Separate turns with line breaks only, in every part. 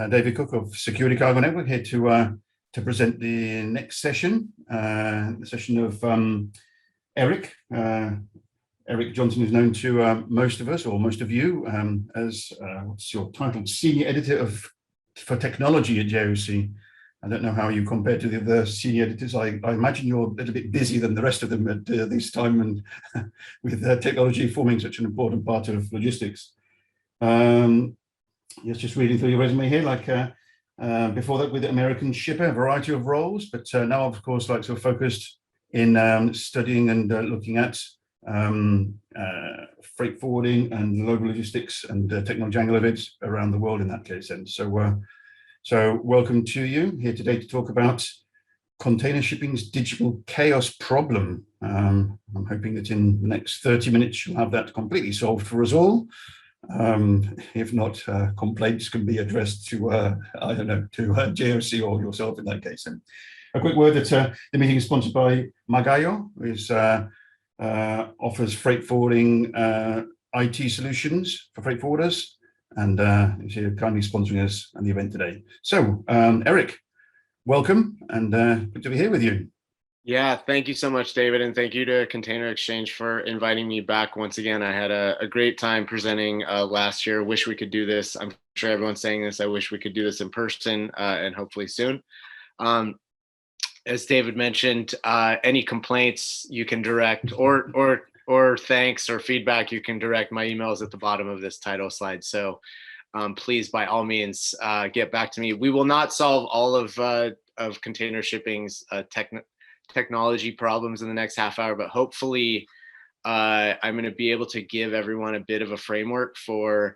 David Cook of Security Cargo Network here to present the next session, the session of Eric. Eric Johnson is known to most of us, or most of you, as what's your title? Senior Editor for Technology at JOC. I don't know how you compare to the other senior editors. I imagine you're a little bit busier than the rest of them at this time, and with technology forming such an important part of logistics. Yes, just reading through your resume here, before that with American Shipper, a variety of roles, but now of course sort of focused in studying and looking at freight forwarding and global logistics and technology angle of it around the world in that case. And so welcome to you here today to talk about container shipping's digital chaos problem. I'm hoping that in the next 30 minutes you'll have that completely solved for us all. If not, complaints can be addressed to, I don't know, to JOC or yourself in that case. And a quick word that the meeting is sponsored by Magayo, which offers freight forwarding IT solutions for freight forwarders, and is here kindly sponsoring us and the event today. So, Eric, welcome, and good to be here with you.
Yeah, thank you so much, David, and thank you to Container Exchange for inviting me back once again. I had a great time presenting last year. Wish we could do this. I'm sure everyone's saying this. I wish we could do this in person and hopefully soon. As David mentioned, any complaints you can direct, or thanks or feedback, you can direct. My email is at the bottom of this title slide. So please, by all means, get back to me. We will not solve all of container shipping's technology problems in the next half hour, but hopefully I'm going to be able to give everyone a bit of a framework for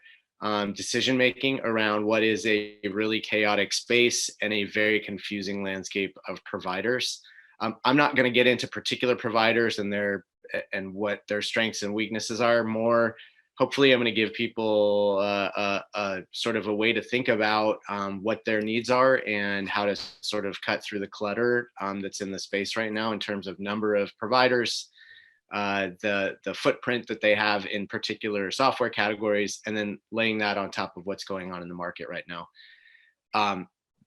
decision making around what is a really chaotic space and a very confusing landscape of providers. I'm not going to get into particular providers and what their strengths and weaknesses are. More, hopefully I'm going to give people a sort of a way to think about what their needs are and how to sort of cut through the clutter that's in the space right now in terms of number of providers, the footprint that they have in particular software categories, and then laying that on top of what's going on in the market right now.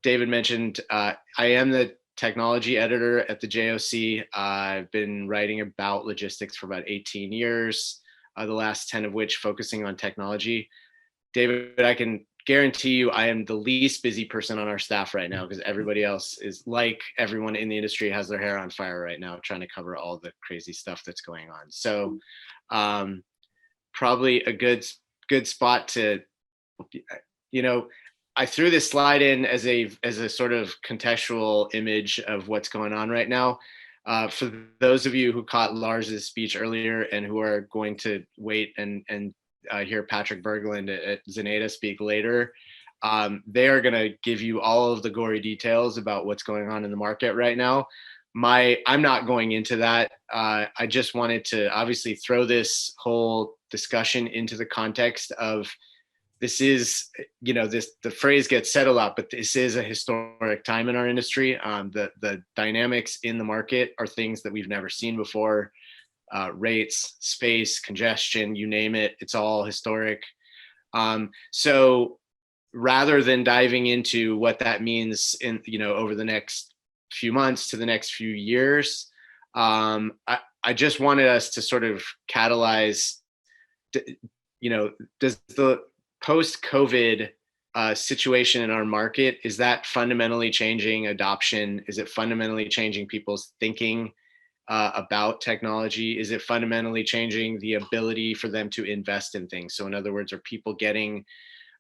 David mentioned I am the technology editor at the JOC. I've been writing about logistics for about 18 years. The last 10 of which focusing on technology. David, I can guarantee you I am the least busy person on our staff right now because everybody else is, like everyone in the industry, has their hair on fire right now trying to cover all the crazy stuff that's going on. So probably a good spot to, I threw this slide in as a sort of contextual image of what's going on right now. For those of you who caught Lars's speech earlier and who are going to wait and hear Patrick Berglund at Zenata speak later, they are going to give you all of the gory details about what's going on in the market right now. I'm not going into that. I just wanted to obviously throw this whole discussion into the context of this is, the phrase gets said a lot, but this is a historic time in our industry. The dynamics in the market are things that we've never seen before. Rates, space, congestion, you name it, it's all historic. So rather than diving into what that means in, over the next few months to the next few years, I just wanted us to sort of catalyze, does the post-COVID situation in our market, is that fundamentally changing adoption? Is it fundamentally changing people's thinking about technology? Is it fundamentally changing the ability for them to invest in things? So in other words, are people getting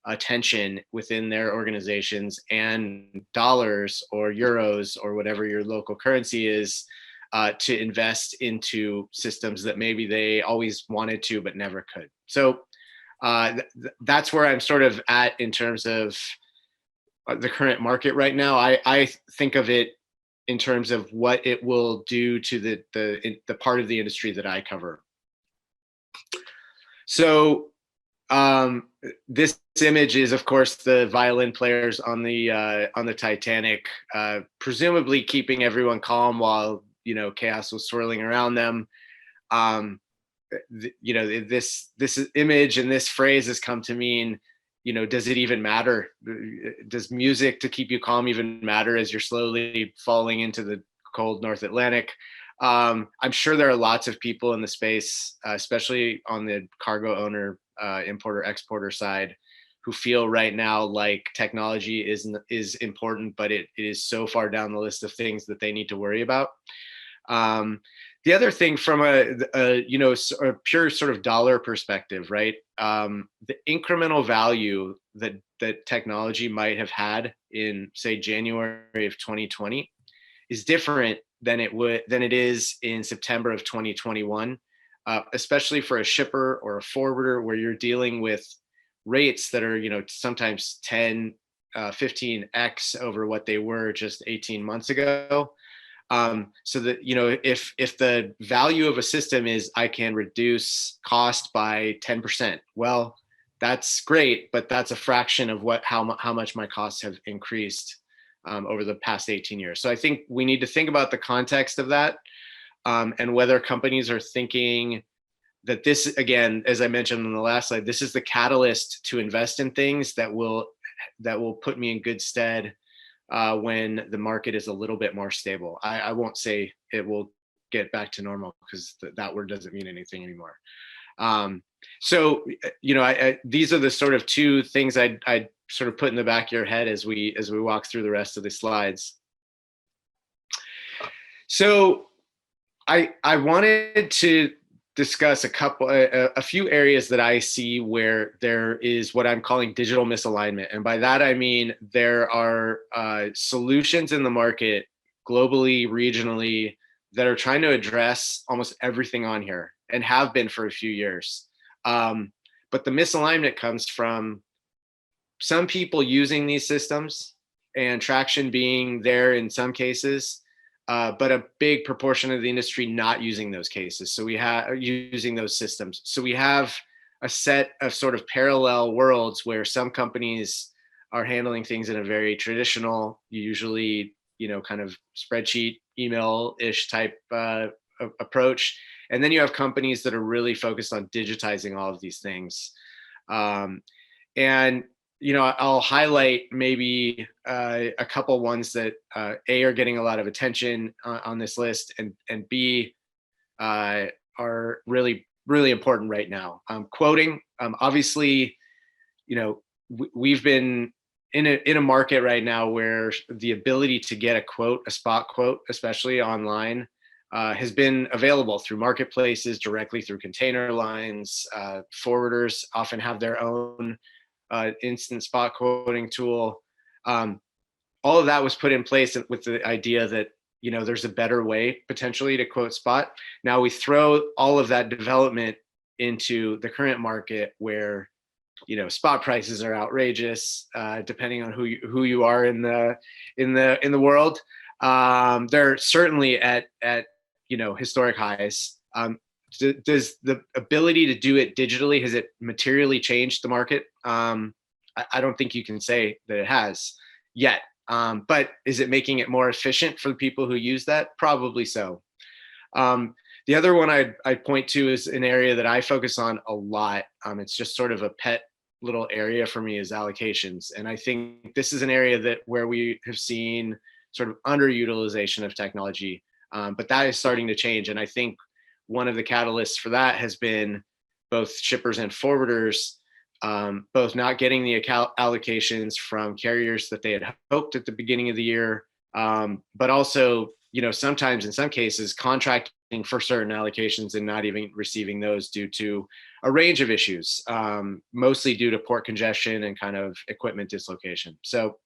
attention within their organizations and dollars or euros or whatever your local currency is to invest into systems that maybe they always wanted to but never could? So that's where I'm sort of at in terms of the current market right now. I think of it in terms of what it will do to the part of the industry that I cover. So this image is, of course, the violin players on the Titanic, presumably keeping everyone calm while chaos was swirling around them. This image and this phrase has come to mean does it even matter? Does music to keep you calm even matter as you're slowly falling into the cold North Atlantic? I'm sure there are lots of people in the space, especially on the cargo owner, importer, exporter side, who feel right now like technology is important, but it is so far down the list of things that they need to worry about. The other thing from a pure sort of dollar perspective, right? The incremental value that technology might have had in, say, January of 2020 is different than it is in September of 2021, especially for a shipper or a forwarder where you're dealing with rates that are, sometimes 10, 15x over what they were just 18 months ago. So that, if the value of a system is I can reduce cost by 10%, well, that's great, but that's a fraction of how much my costs have increased over the past 18 years. So I think we need to think about the context of that, and whether companies are thinking that this, again, as I mentioned on the last slide, this is the catalyst to invest in things that will put me in good stead when the market is a little bit more stable. I won't say it will get back to normal, because that word doesn't mean anything anymore. So, these are the sort of two things I'd sort of put in the back of your head as we walk through the rest of the slides. So I wanted to discuss a few areas that I see where there is what I'm calling digital misalignment. And by that, I mean, there are solutions in the market globally, regionally, that are trying to address almost everything on here and have been for a few years. But the misalignment comes from some people using these systems and traction being there in some cases, but a big proportion of the industry not using those cases. So we have using those systems. So we have a set of sort of parallel worlds where some companies are handling things in a very traditional, usually, kind of spreadsheet, email-ish type approach. And then you have companies that are really focused on digitizing all of these things. And I'll highlight maybe a couple ones that A, are getting a lot of attention on this list, and B, are really, really important right now. Quoting, obviously, we've been in a market right now where the ability to get a quote, a spot quote, especially online, has been available through marketplaces, directly through container lines. Forwarders often have their own instant spot quoting tool. All of that was put in place with the idea that, there's a better way potentially to quote spot. Now we throw all of that development into the current market where, spot prices are outrageous, depending on who you are in the world. They're certainly at historic highs. Does the ability to do it digitally, has it materially changed the market? I don't think you can say that it has yet. But is it making it more efficient for the people who use that? Probably so. The other one I'd point to is an area that I focus on a lot. It's just sort of a pet little area for me, is allocations. And I think this is an area where we have seen sort of underutilization of technology, but that is starting to change. And I think one of the catalysts for that has been both shippers and forwarders, both not getting the allocations from carriers that they had hoped at the beginning of the year, but also, sometimes in some cases contracting for certain allocations and not even receiving those due to a range of issues, mostly due to port congestion and kind of equipment dislocation. So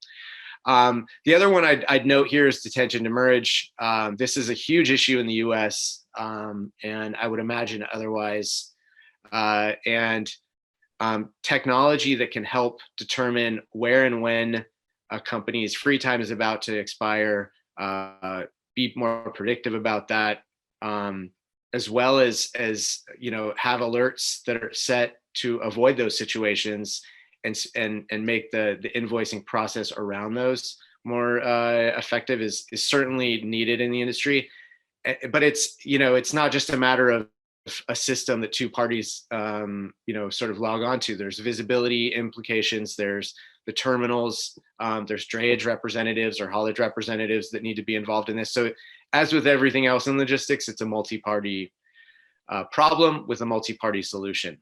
the other one I'd note here is detention demurrage. This is a huge issue in the US, and I would imagine otherwise. Technology that can help determine where and when a company's free time is about to expire, be more predictive about that, as well as have alerts that are set to avoid those situations and make the invoicing process around those more effective is certainly needed in the industry. But it's not just a matter of a system that two parties, sort of log onto. There's visibility implications. There's the terminals. There's drayage representatives or haulage representatives that need to be involved in this. So as with everything else in logistics, it's a multi-party problem with a multi-party solution.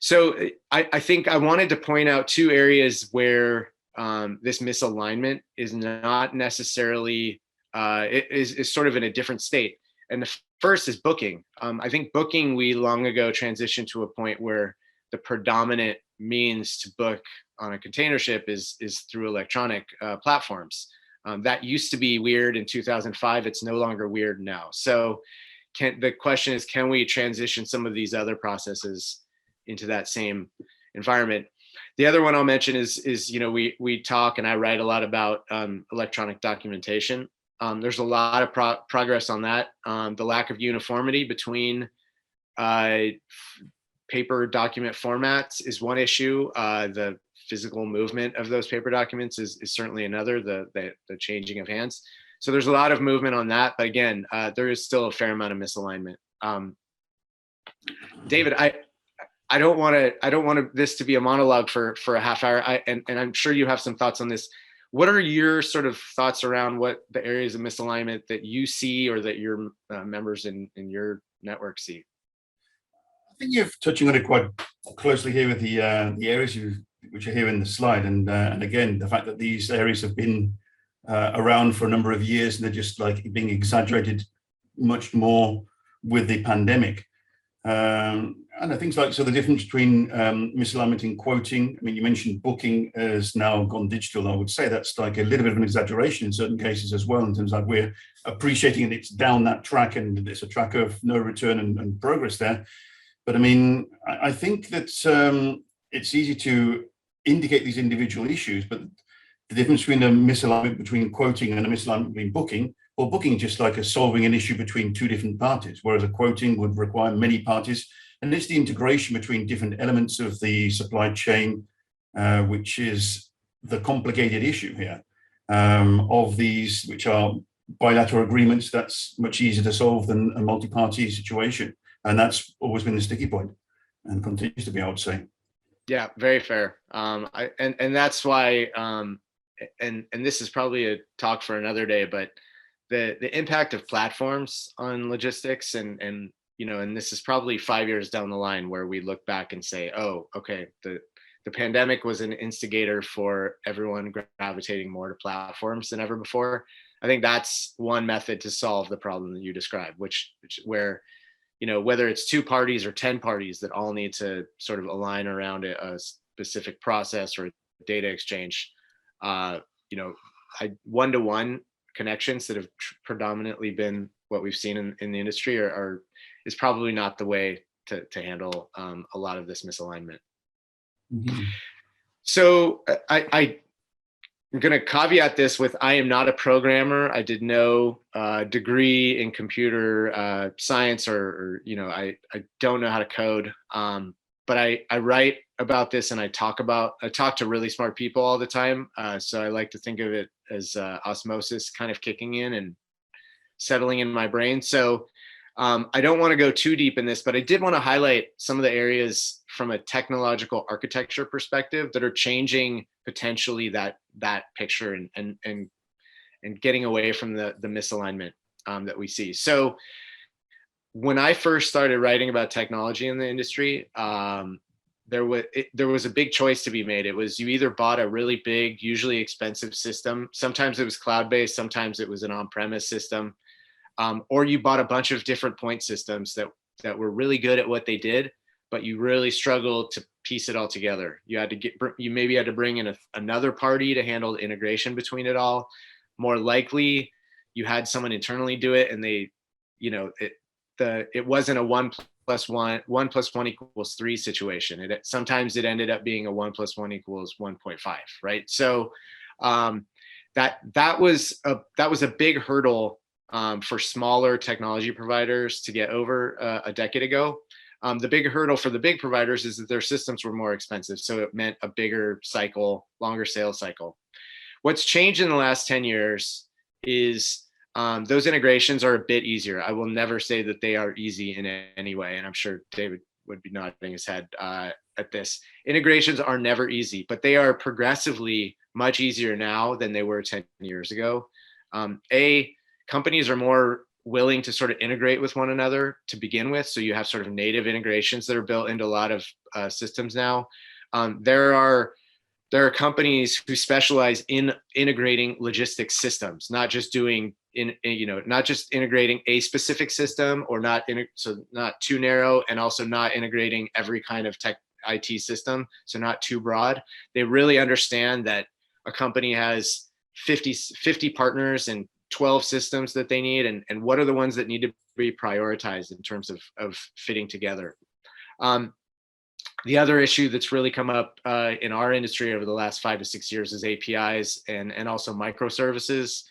So I think I wanted to point out two areas where this misalignment is not necessarily, is sort of in a different state. And the first is booking. I think booking, we long ago transitioned to a point where the predominant means to book on a container ship is through electronic platforms. That used to be weird in 2005. It's no longer weird now. So the question is, can we transition some of these other processes into that same environment? The other one I'll mention is we talk and I write a lot about electronic documentation. There's a lot of progress on that. The lack of uniformity between paper document formats is one issue. The physical movement of those paper documents is certainly another, the changing of hands. So there's a lot of movement on that, but again, there is still a fair amount of misalignment. David, I don't want this to be a monologue for a half hour. And I'm sure you have some thoughts on this. What are your sort of thoughts around what the areas of misalignment that you see or that your members in your network see?
I think you're touching on it quite closely here with the areas which are here in the slide, and again, the fact that these areas have been around for a number of years and they're just like being exaggerated much more with the pandemic. And things like, so the difference between misalignment in quoting, I mean, you mentioned booking has now gone digital. I would say that's like a little bit of an exaggeration in certain cases as well, in terms of like we're appreciating and it's down that track and it's a track of no return and progress there. But I mean, I think that it's easy to indicate these individual issues, but the difference between a misalignment between quoting and a misalignment between booking, well, booking is just like a solving an issue between two different parties, whereas a quoting would require many parties. And it's the integration between different elements of the supply chain, which is the complicated issue here. Of these, which are bilateral agreements, that's much easier to solve than a multi-party situation. And that's always been the sticky point and continues to be, I would say.
Yeah, very fair. And that's why, and this is probably a talk for another day, but the impact of platforms on logistics and this is probably 5 years down the line where we look back and say, oh, okay, the pandemic was an instigator for everyone gravitating more to platforms than ever before. I think that's one method to solve the problem that you described, where, whether it's two parties or 10 parties that all need to sort of align around a specific process or data exchange, one-to-one connections that have predominantly been what we've seen in the industry is probably not the way to handle a lot of this misalignment. Mm-hmm. So I'm going to caveat this with, I am not a programmer. I did no degree in computer science or I don't know how to code. But I write about this and I talk to really smart people all the time. So I like to think of it as osmosis kind of kicking in and settling in my brain. So I don't want to go too deep in this, but I did want to highlight some of the areas from a technological architecture perspective that are changing potentially that picture and getting away from the misalignment that we see. So when I first started writing about technology in the industry, there was a big choice to be made. It was, you either bought a really big, usually expensive system. Sometimes it was cloud-based, sometimes it was an on-premise system. Or you bought a bunch of different point systems that were really good at what they did, but you really struggled to piece it all together. You maybe had to bring in another party to handle the integration between it all. More likely, you had someone internally do it, and it wasn't a 1 + 1 = 3 situation. Sometimes it ended up being a 1 + 1 = 1.5, right? So that was a big hurdle for smaller technology providers to get over a decade ago. The big hurdle for the big providers is that their systems were more expensive. So it meant a bigger cycle, longer sales cycle. What's changed in the last 10 years is Those integrations are a bit easier. I will never say that they are easy in any way, and I'm sure David would be nodding his head at this. Integrations are never easy, but they are progressively much easier now than they were 10 years ago. Companies are more willing to sort of integrate with one another to begin with. So you have sort of native integrations that are built into a lot of systems now. There are companies who specialize in integrating logistics systems, not just doing not just integrating a specific system, or not too narrow, and also not integrating every kind of tech IT system, so not too broad. They really understand that a company has 50 partners and 12 systems that they need, and what are the ones that need to be prioritized in terms of fitting together. The other issue that's really come up in our industry over the last 5 to 6 years is APIs and also microservices.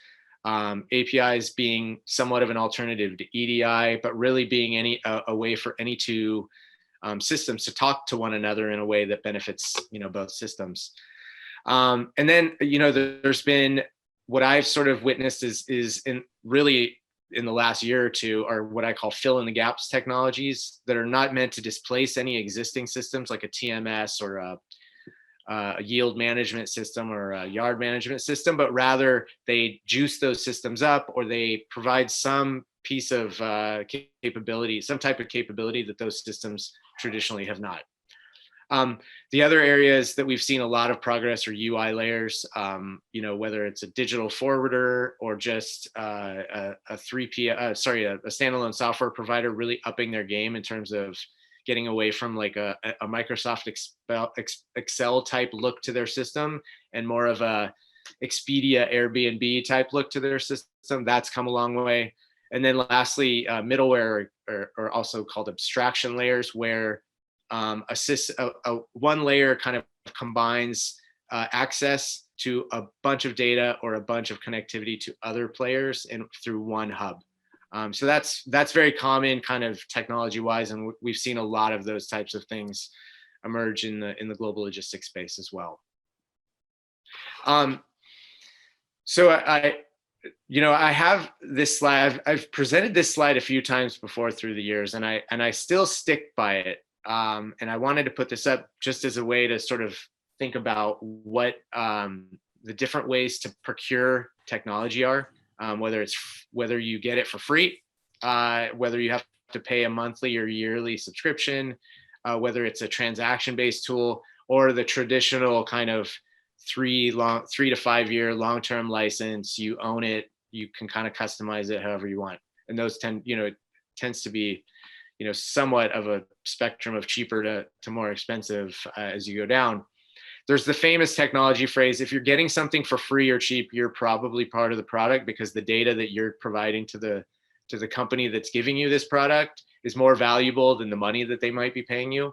APIs being somewhat of an alternative to EDI, but really being a way for any two systems to talk to one another in a way that benefits both systems. And then there's been, what I've sort of witnessed is in the last year or two, are what I call fill in the gaps technologies that are not meant to displace any existing systems like a TMS or a yield management system or a yard management system, but rather they juice those systems up, or they provide some piece of capability, some type of capability that those systems traditionally have not. The other areas that we've seen a lot of progress are UI layers, whether it's a digital forwarder or just a standalone software provider really upping their game in terms of getting away from like a Microsoft Excel type look to their system and more of a Expedia, Airbnb type look to their system. That's come a long way. And then lastly, middleware, or also called abstraction layers, where one layer kind of combines access to a bunch of data or a bunch of connectivity to other players and through one hub. So that's very common kind of technology wise, and we've seen a lot of those types of things emerge in the global logistics space as well. So I have this slide. I've presented this slide a few times before through the years, and I still stick by it. And I wanted to put this up just as a way to sort of think about what the different ways to procure technology are, whether you get it for free, whether you have to pay a monthly or yearly subscription, whether it's a transaction-based tool, or the traditional kind of 3 to 5 year long-term license. You own it, you can kind of customize it however you want. And those tends to be somewhat of a spectrum of cheaper to more expensive as you go down. There's the famous technology phrase, if you're getting something for free or cheap, you're probably part of the product, because the data that you're providing to the company that's giving you this product is more valuable than the money that they might be paying you.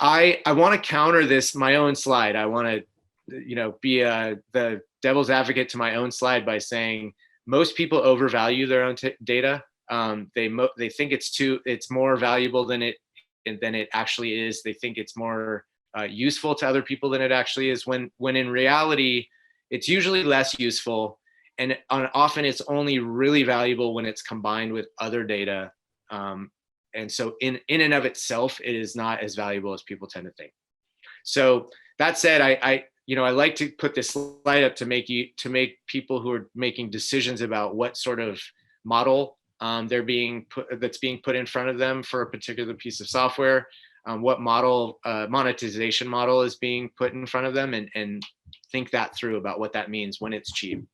I want to counter this, my own slide. I want to be the devil's advocate to my own slide by saying most people overvalue their own data. They think it's more valuable than it actually is. They think it's more useful to other people than it actually is, when in reality it's usually less useful, and often it's only really valuable when it's combined with other data. And so in and of itself, it is not as valuable as people tend to think. So that said, I like to put this slide up to make people who are making decisions about what sort of model that's being put in front of them for a particular piece of software, what monetization model is being put in front of them, and think that through about what that means when it's cheap.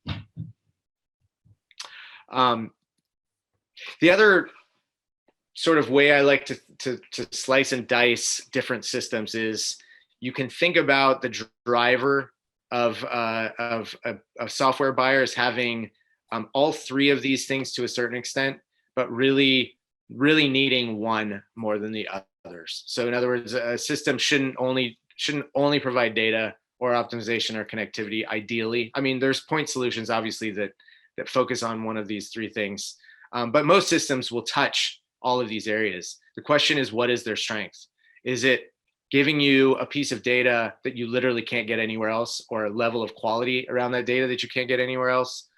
The other sort of way I like to slice and dice different systems is you can think about the driver of a software buyer as having all 3 of these things to a certain extent, but really needing one more than the others. So in other words, a system shouldn't only provide data or optimization or connectivity, ideally. I mean, there's point solutions, obviously, that focus on one of these 3 things, but most systems will touch all of these areas. The question is, what is their strength? Is it giving you a piece of data that you literally can't get anywhere else, or a level of quality around that data that you can't get anywhere else?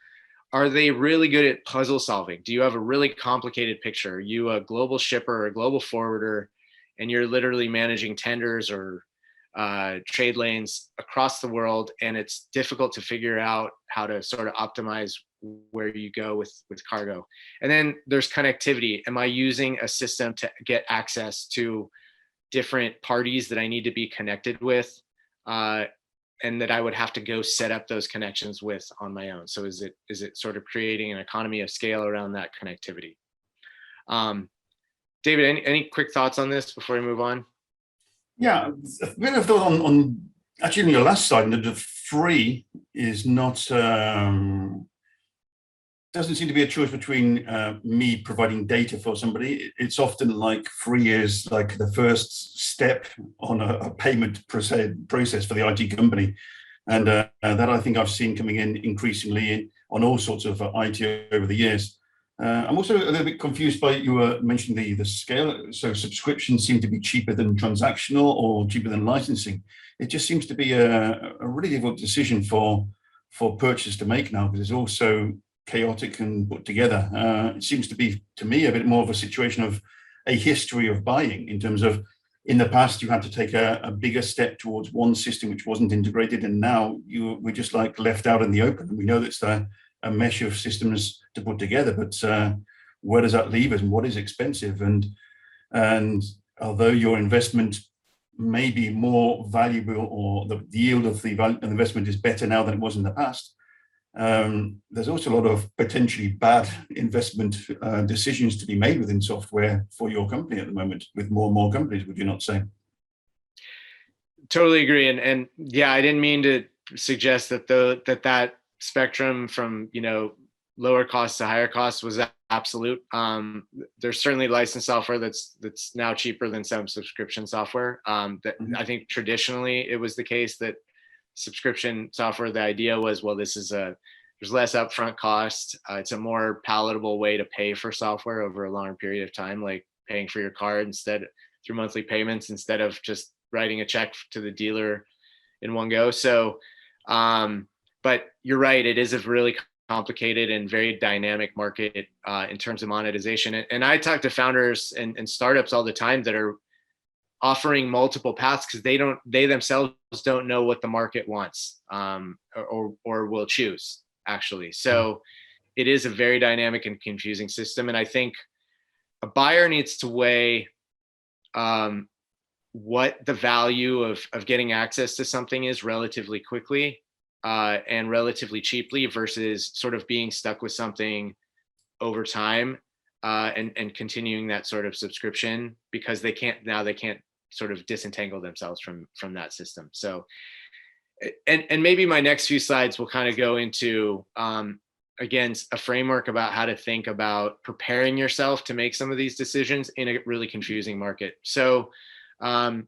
are they really good at puzzle solving? Do you have a really complicated picture? Are you a global shipper or a global forwarder, and you're literally managing tenders or trade lanes across the world, and it's difficult to figure out how to sort of optimize where you go with cargo? And then there's connectivity. Am I using a system to get access to different parties that I need to be connected with, and that I would have to go set up those connections with on my own? So is it sort of creating an economy of scale around that connectivity? David, any quick thoughts on this before we move on?
Yeah, a bit of thought on actually on your last slide, that the free is not doesn't seem to be a choice between me providing data for somebody. It's often like free is like the first step on a payment process for the IT company. And that I think I've seen coming in increasingly on all sorts of IT over the years. I'm also a little bit confused by, you were mentioning the scale. So subscriptions seem to be cheaper than transactional or cheaper than licensing. It just seems to be a really difficult decision for purchasers to make now, because it's also chaotic and put together. It seems to be, to me, a bit more of a situation of a history of buying, in terms of, in the past you had to take a bigger step towards one system which wasn't integrated, and now we're just like left out in the open. We know that's a mesh of systems to put together, but where does that leave us, and what is expensive? And although your investment may be more valuable, or the yield of the investment is better now than it was in the past, there's also a lot of potentially bad investment decisions to be made within software for your company at the moment, with more and more companies, would you not say?
Totally agree. And yeah, I didn't mean to suggest that that spectrum from, lower cost to higher cost was absolute. There's certainly licensed software that's now cheaper than some subscription software. That I think traditionally it was the case that subscription software, the idea was, well, there's less upfront cost. It's a more palatable way to pay for software over a longer period of time, like paying for your card through monthly payments, instead of just writing a check to the dealer in one go. So, but you're right, it is a really complicated and very dynamic market in terms of monetization. And I talk to founders and startups all the time that are offering multiple paths, because they themselves don't know what the market wants, or will choose, actually. So it is a very dynamic and confusing system. And I think a buyer needs to weigh what the value of getting access to something is relatively quickly and relatively cheaply, versus sort of being stuck with something over time and continuing that sort of subscription, because they can't sort of disentangle themselves from that system. So, and maybe my next few slides will kind of go into, again, a framework about how to think about preparing yourself to make some of these decisions in a really confusing market. So I've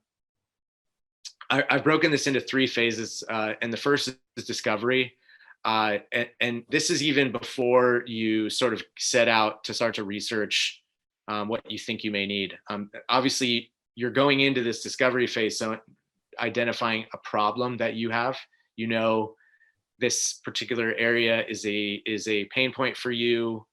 broken this into 3 phases, and the first is discovery. And this is even before you sort of set out to start to research what you think you may need. Obviously, you're going into this discovery phase, so identifying a problem that you have. This particular area is a pain point for you,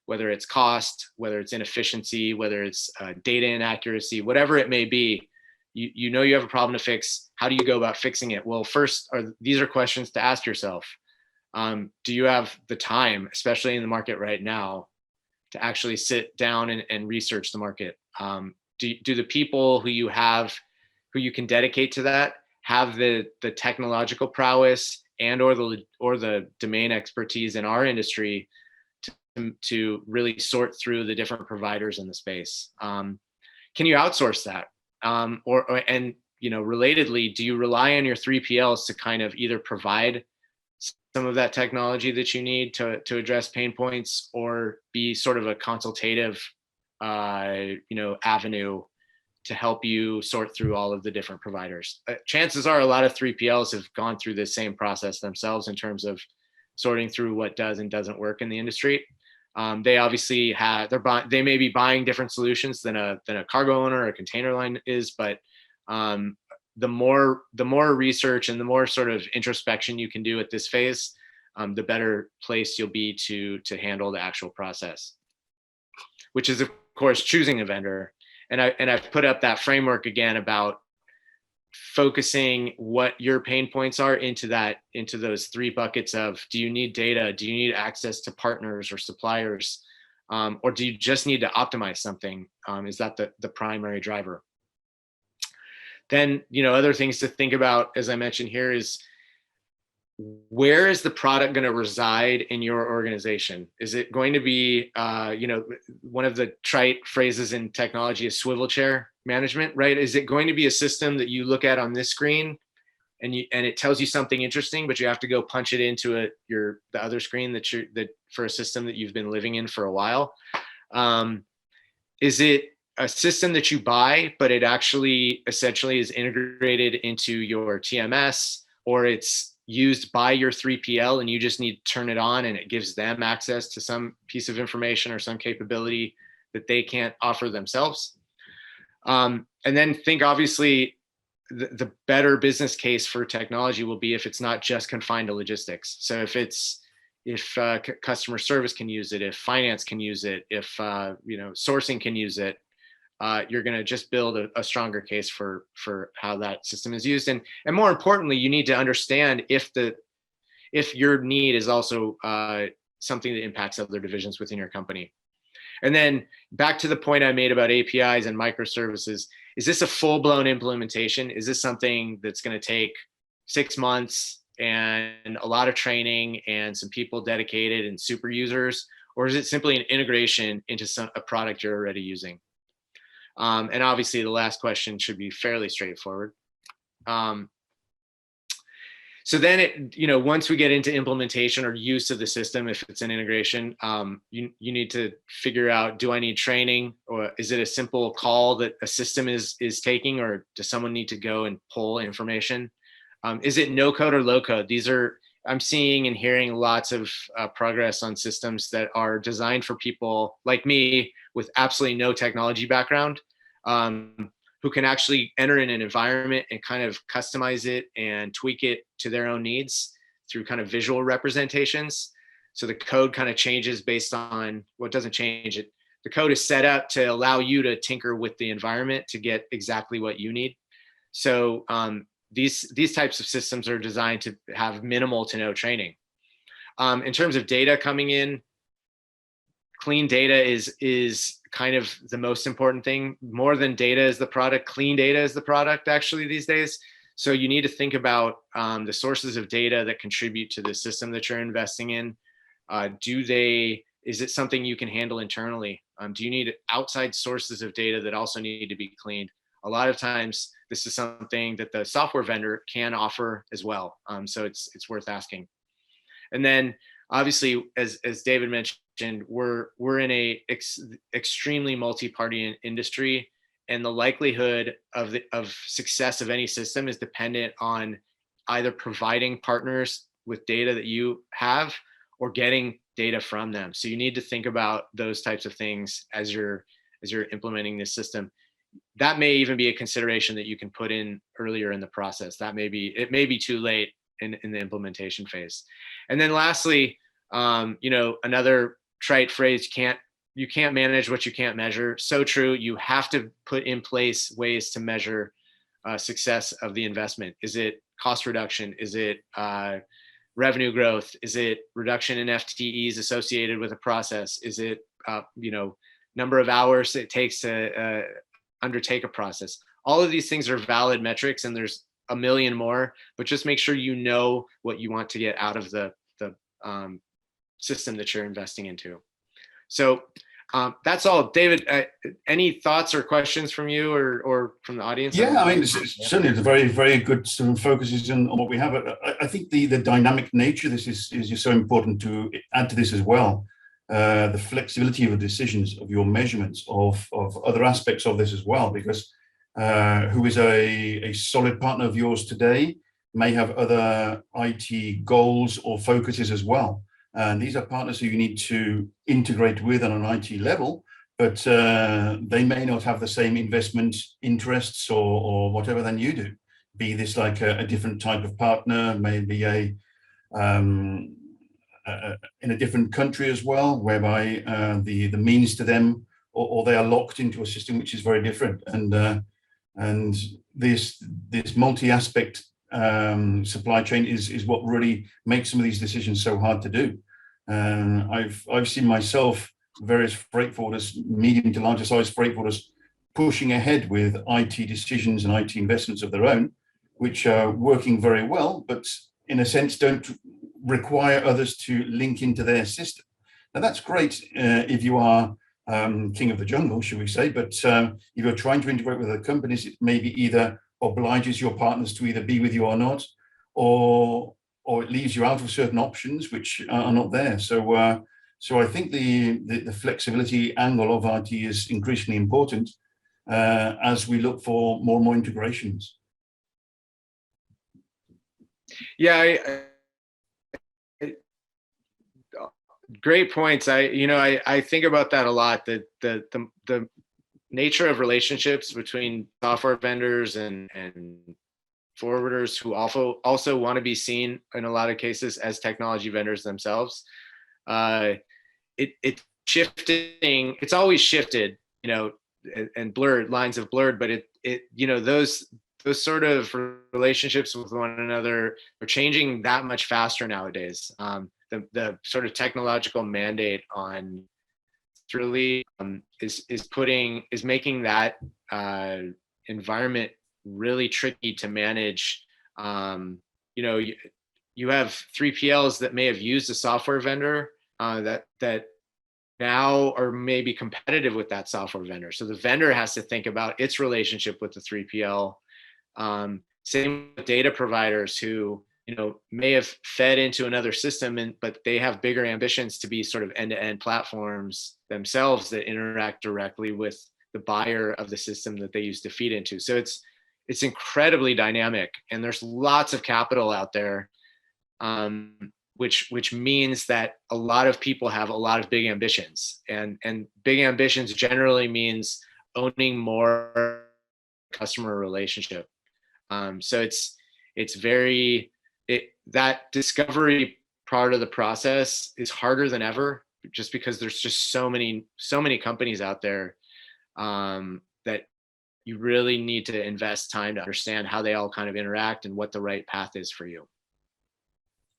whether it's cost, whether it's inefficiency, whether it's data inaccuracy, whatever it may be. You have a problem to fix. How do you go about fixing it? Well, first, these are questions to ask yourself. Do you have the time, especially in the market right now, to actually sit down and research the market? Do the people who you can dedicate to that have the technological prowess and or the domain expertise in our industry to really sort through the different providers in the space? Can you outsource that? Relatedly, do you rely on your 3PLs to kind of either provide some of that technology that you need to address pain points, or be sort of a consultative avenue to help you sort through all of the different providers? Chances are a lot of 3PLs have gone through this same process themselves in terms of sorting through what does and doesn't work in the industry. They obviously they may be buying different solutions than a cargo owner or a container line is, but the more research and the more sort of introspection you can do at this phase, the better place you'll be to handle the actual process, which is of course choosing a vendor. And I've put up that framework again about focusing what your pain points are into those 3 buckets of, do you need data? Do you need access to partners or suppliers? Or do you just need to optimize something? Is that the primary driver? Then, other things to think about, as I mentioned here, is where is the product going to reside in your organization? Is it going to be, one of the trite phrases in technology is swivel chair management, right? Is it going to be a system that you look at on this screen and it tells you something interesting, but you have to go punch it into the other screen that for a system that you've been living in for a while? Is it a system that you buy, but it actually essentially is integrated into your TMS, or it's used by your 3PL and you just need to turn it on and it gives them access to some piece of information or some capability that they can't offer themselves? And then think, obviously, the better business case for technology will be if it's not just confined to logistics. So if customer service can use it, if finance can use it, if sourcing can use it, you're going to just build a stronger case for how that system is used. And more importantly, you need to understand if your need is also something that impacts other divisions within your company. And then back to the point I made about APIs and microservices, is this a full-blown implementation? Is this something that's going to take 6 months and a lot of training and some people dedicated and super users? Or is it simply an integration into a product you're already using? And obviously the last question should be fairly straightforward. So then once we get into implementation or use of the system, if it's an integration, you need to figure out, do I need training, or is it a simple call that a system is taking, or does someone need to go and pull information? Is it no code or low code? I'm seeing and hearing lots of progress on systems that are designed for people like me with absolutely no technology background, who can actually enter in an environment and kind of customize it and tweak it to their own needs through kind of visual representations. So the code kind of changes based on what doesn't change it. The code is set up to allow you to tinker with the environment to get exactly what you need. So these types of systems are designed to have minimal to no training. In terms of data coming in, clean data is kind of the most important thing. More than data is the product, clean data is the product actually these days. So you need to think about the sources of data that contribute to the system that you're investing in. Is it something you can handle internally? Do you need outside sources of data that also need to be cleaned? A lot of times this is something that the software vendor can offer as well. So it's worth asking. And then obviously, as David mentioned, we're in a extremely multi-party industry, and the likelihood of success of any system is dependent on either providing partners with data that you have or getting data from them. So you need to think about those types of things as you're implementing this system. That may even be a consideration that you can put in earlier in the process. It may be too late in the implementation phase. And then lastly, another trite phrase, you can't manage what you can't measure. So true. You have to put in place ways to measure success of the investment. Is it cost reduction? Is it revenue growth? Is it reduction in FTEs associated with a process? Is it number of hours it takes to undertake a process? All of these things are valid metrics, and there's a million more, but just make sure you know what you want to get out of the system that you're investing into. So that's all. David, any thoughts or questions from you or from the audience?
Yeah, I mean, certainly it's a very, very good sort of focuses on what we have. I think the dynamic nature of this is just so important to add to this as well. The flexibility of the decisions, of your measurements, of other aspects of this as well, because who is a solid partner of yours today may have other IT goals or focuses as well. And these are partners who you need to integrate with on an IT level, but they may not have the same investment interests or whatever than you do. Be this like a different type of partner, maybe in a different country as well, whereby the means to them, or they are locked into a system which is very different. And this multi-aspect supply chain is what really makes some of these decisions so hard to do. I've seen myself various freight forwarders, medium to larger size freight forwarders, pushing ahead with IT decisions and IT investments of their own, which are working very well, but in a sense don't require others to link into their system. Now that's great if you are king of the jungle, should we say, but if you're trying to integrate with other companies, it maybe either obliges your partners to either be with you or not, or it leaves you out of certain options which are not there. So I think the flexibility angle of IT is increasingly important as we look for more and more integrations.
Yeah, great points. I think about that a lot. That the nature of relationships between software vendors and forwarders who also want to be seen in a lot of cases as technology vendors themselves. It's shifting. It's always shifted, and blurred, lines have blurred, but those sort of relationships with one another are changing that much faster nowadays. The sort of technological mandate on really is making that environment really tricky to manage. You have 3PLs that may have used a software vendor that now are maybe competitive with that software vendor. So the vendor has to think about its relationship with the 3PL. Same with data providers who may have fed into another system, but they have bigger ambitions to be sort of end-to-end platforms themselves that interact directly with the buyer of the system that they used to feed into. So it's incredibly dynamic, and there's lots of capital out there, which means that a lot of people have a lot of big ambitions, and big ambitions generally means owning more customer relationship. So that discovery part of the process is harder than ever, just because there's just so many companies out there that you really need to invest time to understand how they all kind of interact and what the right path is for you.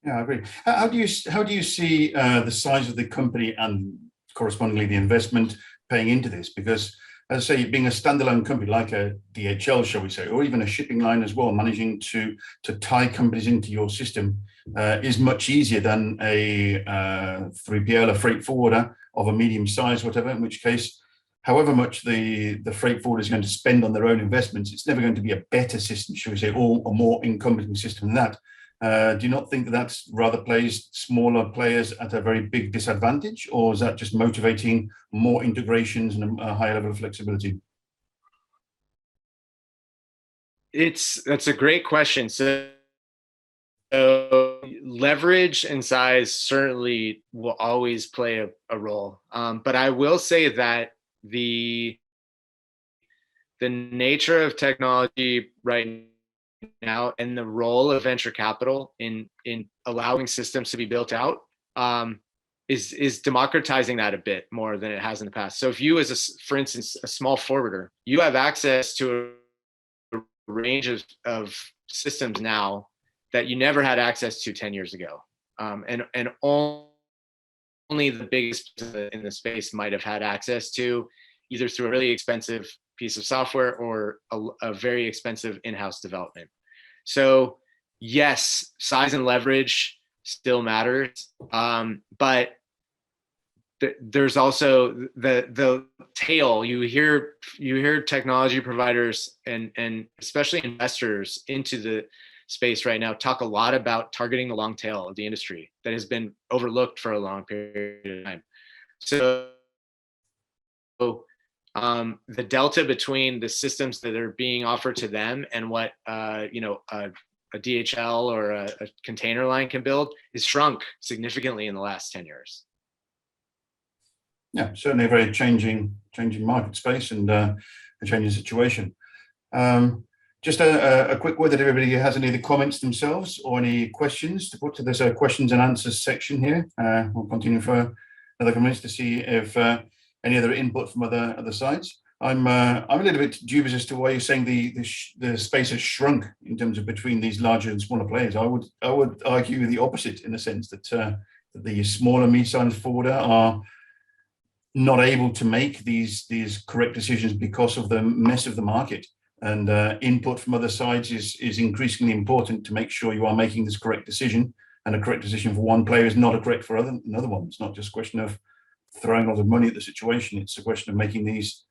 Yeah, I agree. How do you see the size of the company and correspondingly the investment paying into this? Because, as I say, being a standalone company like a DHL, shall we say, or even a shipping line as well, managing to tie companies into your system is much easier than a 3PL, a freight forwarder of a medium size, whatever, in which case, however much the freight forwarder is going to spend on their own investments, it's never going to be a better system, shall we say, or a more encompassing system than that. Do you not think that rather plays smaller players at a very big disadvantage, or is that just motivating more integrations and a higher level of flexibility?
That's a great question. So leverage and size certainly will always play a role, but I will say that the nature of technology right now and the role of venture capital in allowing systems to be built out is democratizing that a bit more than it has in the past. So if you, for instance, a small forwarder, you have access to a range of systems now that you never had access to 10 years ago, and only the biggest in the space might have had access to, either through a really expensive piece of software or a very expensive in-house development. So yes, size and leverage still matters, but there's also the tail. You hear technology providers and especially investors into the space right now talk a lot about targeting the long tail of the industry that has been overlooked for a long period of time. So the delta between the systems that are being offered to them and what a DHL or a container line can build is shrunk significantly in the last 10 years.
Yeah, certainly a very changing market space and a changing situation. Just a quick word that everybody has any other comments themselves or any questions to put to this questions and answers section here. We'll continue for another couple minutes to see if any other input from other sides. I'm a little bit dubious as to why you're saying the space has shrunk in terms of between these larger and smaller players. I would argue the opposite, in the sense that the smaller mid-sized forwarder are not able to make these correct decisions because of the mess of the market. And input from other sides is increasingly important to make sure you are making this correct decision, and a correct decision for one player is not a correct for another one. It's not just a question of throwing a lot of money at the situation. It's a question of making these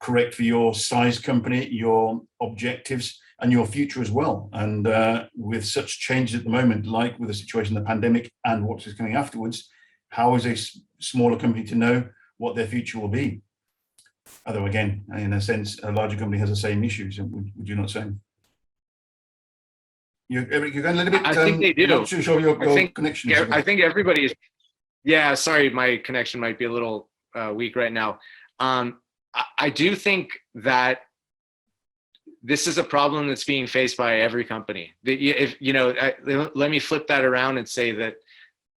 correct for your size company, your objectives, and your future as well. And with such changes at the moment, like with the situation of the pandemic and what is coming afterwards, how is a smaller company to know what their future will be? Although again, in a sense, a larger company has the same issues, would you not say? You're going a little bit.
I think they do.
I'm not too sure your connection is.
I think everybody is. Yeah, sorry, my connection might be a little weak right now. I do think that this is a problem that's being faced by every company. If let me flip that around and say that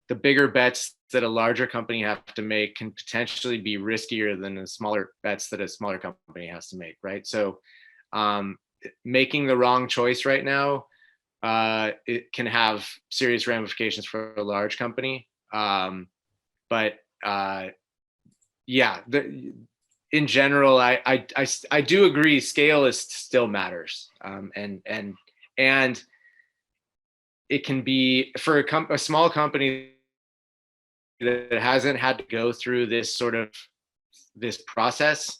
the bigger bets that a larger company have to make can potentially be riskier than the smaller bets that a smaller company has to make, right? So making the wrong choice right now, it can have serious ramifications for a large company. Yeah, in general, I do agree scale still matters, and it can be for a small company that hasn't had to go through this process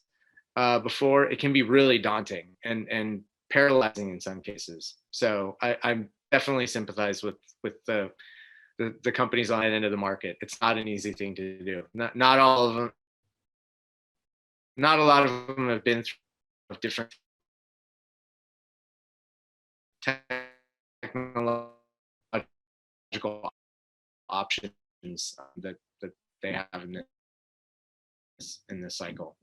before. It can be really daunting and paralyzing in some cases. So I'm definitely sympathize with the companies on that end of the market. It's not an easy thing to do. Not all of them. Not a lot of them have been through different technological options that they have in this cycle.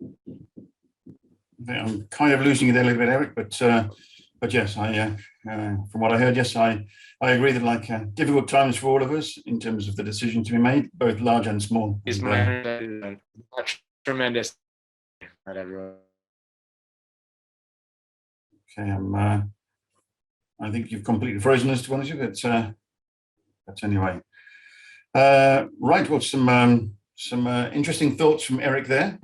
I'm kind of losing you there a little bit, Eric, but yes, from what I heard, yes, I agree that like difficult times for all of us in terms of the decision to be made, both large and small.
Is my tremendous. Not everyone.
Okay, I think you've completely frozen us, to be honest with you, but anyway. Right, well, some interesting thoughts from Eric there.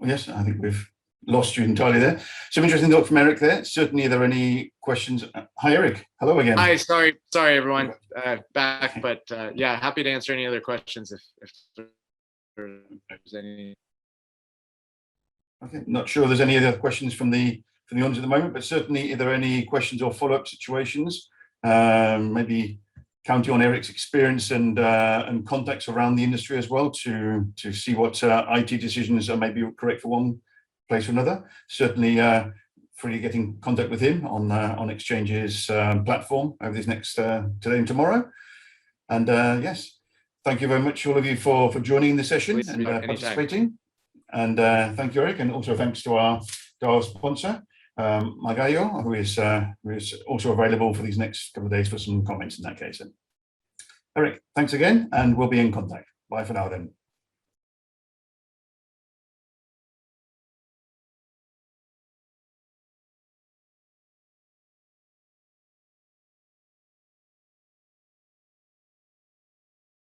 Yes, I think we've lost you entirely there. Some interesting thoughts from Eric there. Certainly, are there any questions? Hi, Eric. Hello again.
Hi, sorry everyone. Back, but yeah, happy to answer any other questions if there's any.
Okay, not sure there's any other questions from the audience at the moment, but certainly, are there any questions or follow-up situations? Maybe counting on Eric's experience and contacts around the industry as well to see what IT decisions are maybe correct for one place or another. Certainly, free to get in contact with him on Exchange's platform over this next today and tomorrow. And yes, thank you very much, all of you, for joining the session and participating. And thank you, Eric, and also thanks to our sponsor, Magayo, who is also available for these next couple of days for some comments in that case. Eric, thanks again, and we'll be in contact. Bye for now then.